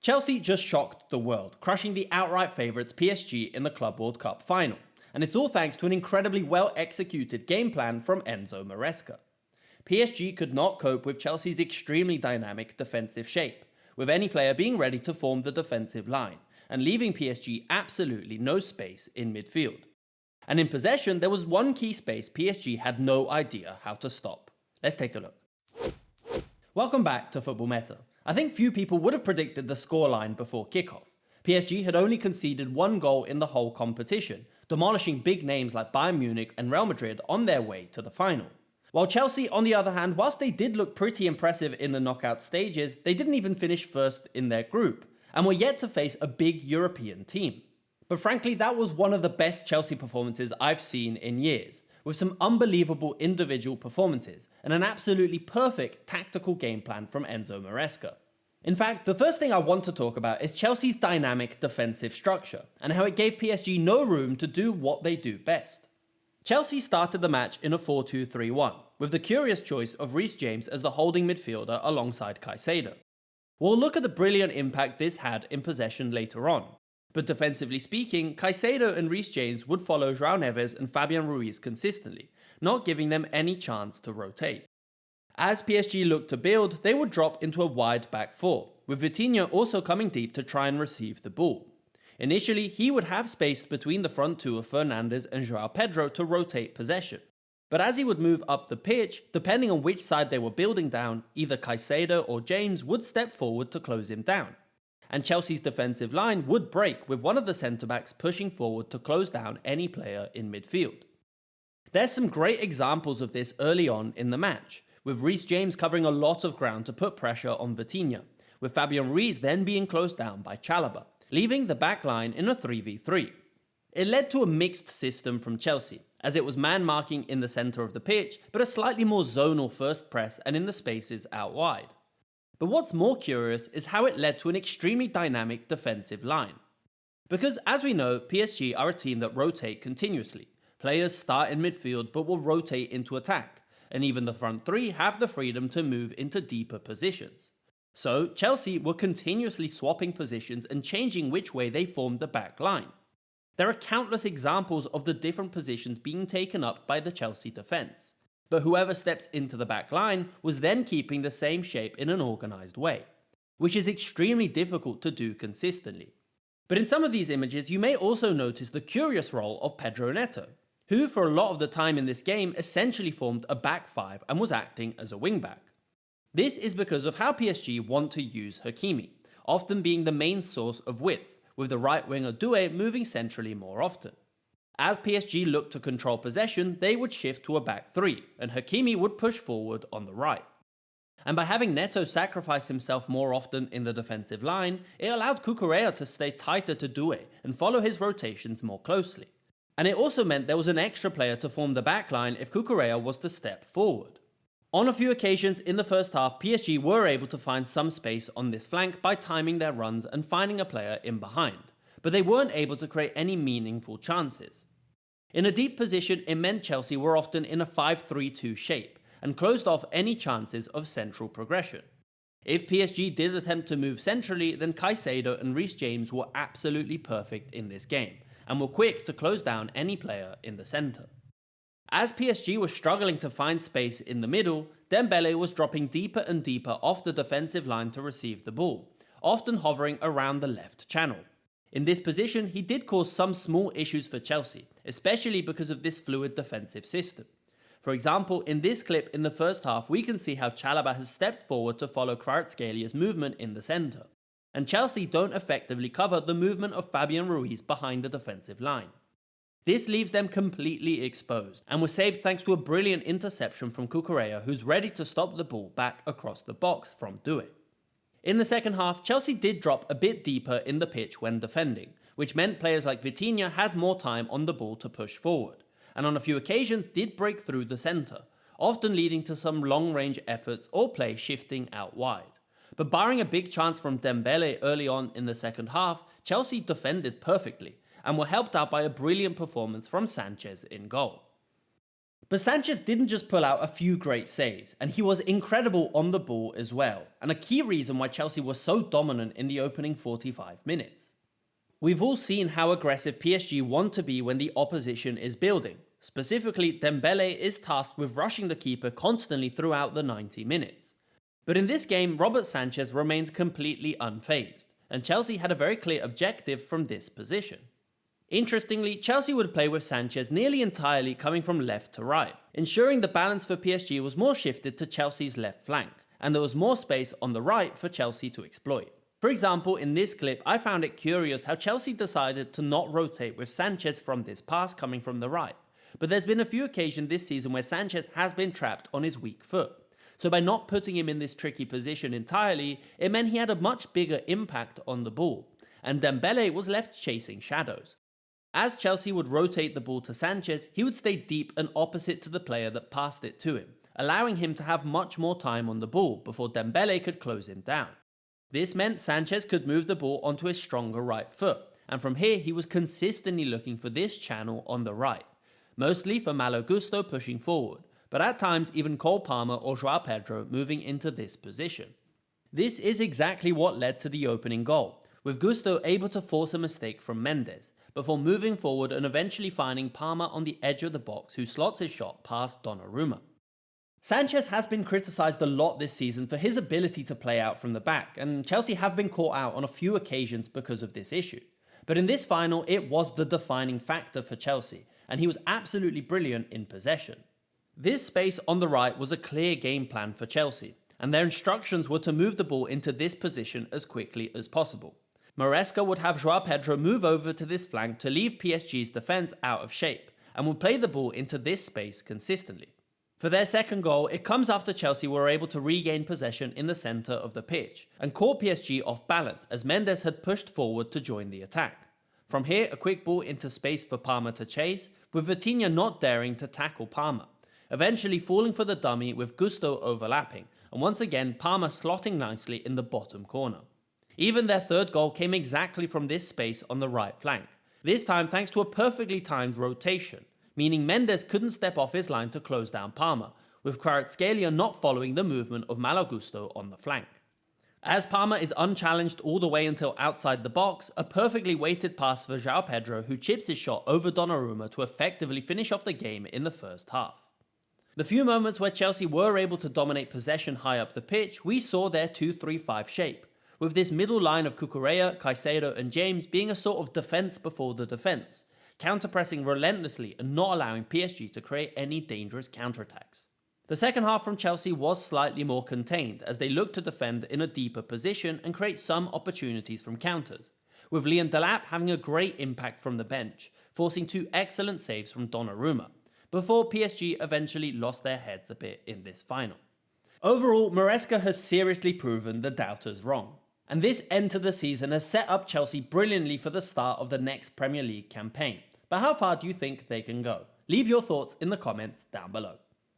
Chelsea just shocked the world, crushing the outright favourites PSG in the Club World Cup final, and it's all thanks to an incredibly well-executed game plan from Enzo Maresca. PSG could not cope with Chelsea's extremely dynamic defensive shape, with any player being ready to form the defensive line, and leaving PSG absolutely no space in midfield. And in possession, there was one key space PSG had no idea how to stop. Let's take a look. Welcome back to Football Meta. I think few people would have predicted the scoreline before kickoff. PSG had only conceded one goal in the whole competition, demolishing big names like Bayern Munich and Real Madrid on their way to the final. While Chelsea, on the other hand, whilst they did look pretty impressive in the knockout stages, they didn't even finish first in their group, and were yet to face a big European team. But frankly, that was one of the best Chelsea performances I've seen in years, with some unbelievable individual performances and an absolutely perfect tactical game plan from Enzo Maresca. In fact, the first thing I want to talk about is Chelsea's dynamic defensive structure, and how it gave PSG no room to do what they do best. Chelsea started the match in a 4-2-3-1, with the curious choice of Reece James as the holding midfielder alongside Caicedo. We'll look at the brilliant impact this had in possession later on, but defensively speaking, Caicedo and Reece James would follow João Neves and Fabian Ruiz consistently, not giving them any chance to rotate. As PSG looked to build, they would drop into a wide back four, with Vitinha also coming deep to try and receive the ball. Initially, he would have space between the front two of Fernandes and João Pedro to rotate possession. But as he would move up the pitch, depending on which side they were building down, either Caicedo or James would step forward to close him down. And Chelsea's defensive line would break with one of the centre-backs pushing forward to close down any player in midfield. There's some great examples of this early on in the match, with Reece James covering a lot of ground to put pressure on Vitinha, with Fabian Ruiz then being closed down by Chalobah, leaving the back line in a 3v3. It led to a mixed system from Chelsea, as it was man-marking in the centre of the pitch, but a slightly more zonal first press and in the spaces out wide. But what's more curious is how it led to an extremely dynamic defensive line. Because as we know, PSG are a team that rotate continuously. Players start in midfield but will rotate into attack, and even the front three have the freedom to move into deeper positions. So Chelsea were continuously swapping positions and changing which way they formed the back line. There are countless examples of the different positions being taken up by the Chelsea defence, but whoever steps into the back line was then keeping the same shape in an organised way, which is extremely difficult to do consistently. But in some of these images you may also notice the curious role of Pedro Neto, who for a lot of the time in this game essentially formed a back five and was acting as a wingback. This is because of how PSG want to use Hakimi, often being the main source of width, with the right winger Doué moving centrally more often. As PSG looked to control possession, they would shift to a back three, and Hakimi would push forward on the right. And by having Neto sacrifice himself more often in the defensive line, it allowed Cucurella to stay tighter to Doué and follow his rotations more closely. And it also meant there was an extra player to form the backline if Cucurella was to step forward. On a few occasions in the first half, PSG were able to find some space on this flank by timing their runs and finding a player in behind, but they weren't able to create any meaningful chances. In a deep position, it meant Chelsea were often in a 5-3-2 shape and closed off any chances of central progression. If PSG did attempt to move centrally, then Caicedo and Reece James were absolutely perfect in this game, and were quick to close down any player in the centre. As PSG was struggling to find space in the middle, Dembele was dropping deeper and deeper off the defensive line to receive the ball, often hovering around the left channel. In this position, he did cause some small issues for Chelsea, especially because of this fluid defensive system. For example, in this clip in the first half, we can see how Chalobah has stepped forward to follow Kvaratskhelia movement in the centre, and Chelsea don't effectively cover the movement of Fabian Ruiz behind the defensive line. This leaves them completely exposed, and was saved thanks to a brilliant interception from Cucurella, who's ready to stop the ball back across the box from Doué. In the second half, Chelsea did drop a bit deeper in the pitch when defending, which meant players like Vitinha had more time on the ball to push forward, and on a few occasions did break through the centre, often leading to some long-range efforts or play shifting out wide. But barring a big chance from Dembele early on in the second half, Chelsea defended perfectly, and were helped out by a brilliant performance from Sanchez in goal. But Sanchez didn't just pull out a few great saves, and he was incredible on the ball as well, and a key reason why Chelsea was so dominant in the opening 45 minutes. We've all seen how aggressive PSG want to be when the opposition is building. Specifically, Dembele is tasked with rushing the keeper constantly throughout the 90 minutes. But in this game, Robert Sanchez remained completely unfazed, and Chelsea had a very clear objective from this position. Interestingly, Chelsea would play with Sanchez nearly entirely coming from left to right, ensuring the balance for PSG was more shifted to Chelsea's left flank, and there was more space on the right for Chelsea to exploit. For example, in this clip, I found it curious how Chelsea decided to not rotate with Sanchez from this pass coming from the right, but there's been a few occasions this season where Sanchez has been trapped on his weak foot. So by not putting him in this tricky position entirely, it meant he had a much bigger impact on the ball, and Dembele was left chasing shadows. As Chelsea would rotate the ball to Sanchez, he would stay deep and opposite to the player that passed it to him, allowing him to have much more time on the ball before Dembele could close him down. This meant Sanchez could move the ball onto his stronger right foot, and from here he was consistently looking for this channel on the right, mostly for Malo Gusto pushing forward, but at times even Cole Palmer or Joao Pedro moving into this position. This is exactly what led to the opening goal, with Gusto able to force a mistake from Mendes, before moving forward and eventually finding Palmer on the edge of the box who slots his shot past Donnarumma. Sanchez has been criticised a lot this season for his ability to play out from the back, and Chelsea have been caught out on a few occasions because of this issue. But in this final, it was the defining factor for Chelsea, and he was absolutely brilliant in possession. This space on the right was a clear game plan for Chelsea, and their instructions were to move the ball into this position as quickly as possible. Maresca would have Joao Pedro move over to this flank to leave PSG's defence out of shape, and would play the ball into this space consistently. For their second goal, it comes after Chelsea were able to regain possession in the centre of the pitch, and caught PSG off balance as Mendes had pushed forward to join the attack. From here, a quick ball into space for Palmer to chase, with Vitinha not daring to tackle Palmer, eventually falling for the dummy with Gusto overlapping, and once again Palmer slotting nicely in the bottom corner. Even their third goal came exactly from this space on the right flank, this time thanks to a perfectly timed rotation, meaning Mendes couldn't step off his line to close down Palmer, with Kvaratskhelia not following the movement of Malo Gusto on the flank. As Palmer is unchallenged all the way until outside the box, a perfectly weighted pass for Joao Pedro who chips his shot over Donnarumma to effectively finish off the game in the first half. The few moments where Chelsea were able to dominate possession high up the pitch, we saw their 2-3-5 shape, with this middle line of Cucurella, Caicedo and James being a sort of defence before the defence, counter-pressing relentlessly and not allowing PSG to create any dangerous counterattacks. The second half from Chelsea was slightly more contained as they looked to defend in a deeper position and create some opportunities from counters, with Liam Delap having a great impact from the bench, forcing two excellent saves from Donnarumma, before PSG eventually lost their heads a bit in this final. Overall, Maresca has seriously proven the doubters wrong, and this end to the season has set up Chelsea brilliantly for the start of the next Premier League campaign. But how far do you think they can go? Leave your thoughts in the comments down below.